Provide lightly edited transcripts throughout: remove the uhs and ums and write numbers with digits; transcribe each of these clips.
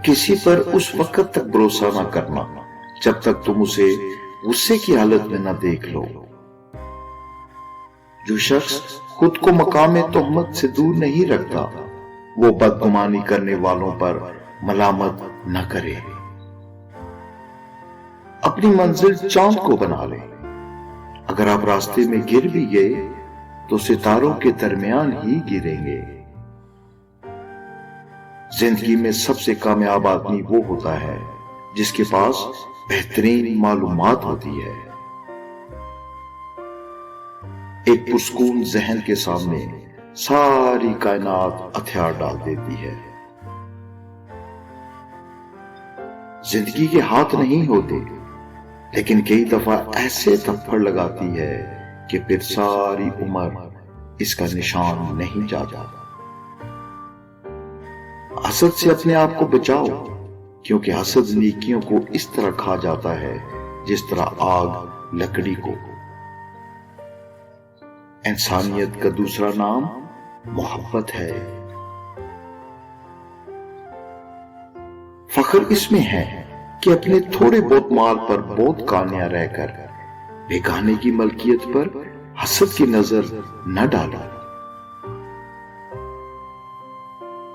کسی پر اس وقت تک بھروسہ نہ کرنا جب تک تم اسے غصے کی حالت میں نہ دیکھ لو۔ جو شخص خود کو مقام تہمت سے دور نہیں رکھتا وہ بدگمانی کرنے والوں پر ملامت نہ کرے۔ اپنی منزل چاند کو بنا لے۔ اگر آپ راستے میں گر بھی گئے تو ستاروں کے درمیان ہی گریں گے۔ زندگی میں سب سے کامیاب آدمی وہ ہوتا ہے جس کے پاس بہترین معلومات ہوتی ہے۔ ایک پرسکون ذہن کے سامنے ساری کائنات ہتھیار ڈال دیتی ہے۔ زندگی کے ہاتھ نہیں ہوتے، لیکن کئی دفعہ ایسے تھپڑ لگاتی ہے کہ پھر ساری عمر اس کا نشان نہیں جاتا۔ حسد سے اپنے آپ کو بچاؤ، کیونکہ حسد نیکیوں کو اس طرح کھا جاتا ہے جس طرح آگ لکڑی کو۔ انسانیت کا دوسرا نام محبت ہے۔ فخر اس میں ہے کہ اپنے تھوڑے بہت مال پر بہت کانیاں رہ کر بیگانے کی ملکیت پر حسد کی نظر نہ ڈالا۔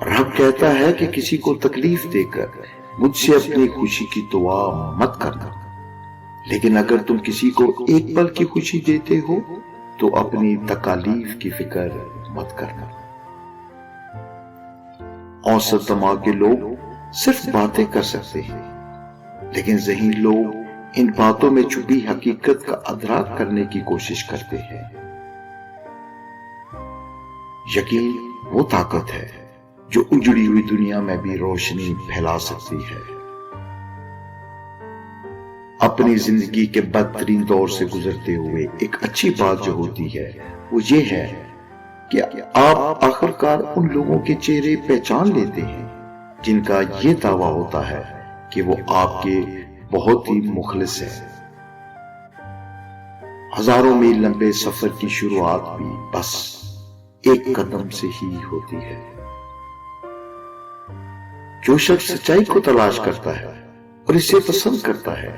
رب کہتا ہے کہ کسی کو تکلیف دے کر مجھ سے اپنی خوشی کی دعا مت کرنا، لیکن اگر تم کسی کو ایک پل کی خوشی دیتے ہو تو اپنی تکالیف کی فکر مت کرنا۔ اوسط دماغ کے لوگ صرف باتیں کر سکتے ہیں، لیکن ذہین لوگ ان باتوں میں چھپی حقیقت کا ادراک کرنے کی کوشش کرتے ہیں۔ یقین وہ طاقت ہے جو اجڑی ہوئی دنیا میں بھی روشنی پھیلا سکتی ہے۔ اپنی زندگی کے بدترین دور سے گزرتے ہوئے ایک اچھی بات جو ہوتی ہے وہ یہ ہے کہ آپ آخرکار ان لوگوں کے چہرے پہچان لیتے ہیں جن کا یہ دعویٰ ہوتا ہے کہ وہ آپ کے بہت ہی مخلص ہیں۔ ہزاروں میل لمبے سفر کی شروعات بھی بس ایک قدم سے ہی ہوتی ہے۔ جو شخص سچائی کو تلاش کرتا ہے اور اسے پسند کرتا ہے،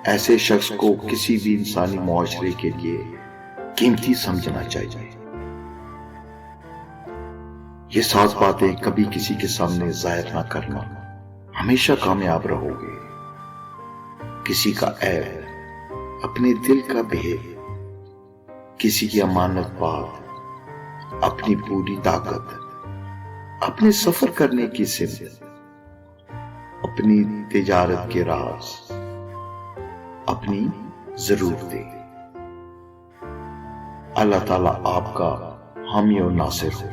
ایسے شخص کو کسی بھی انسانی معاشرے کے لیے قیمتی سمجھنا چاہیے۔ یہ 7 باتیں کبھی کسی کے سامنے ظاہر نہ کرنا، ہمیشہ کامیاب رہو گے۔ کسی کا عیب، اپنے دل کا بھید، کسی کی امانت بات، اپنی پوری طاقت، اپنے سفر کرنے کی سمت، اپنی تجارت کے راز، اپنی ضرورتیں۔ اللہ تعالیٰ آپ کا حامی و ناصر ہو۔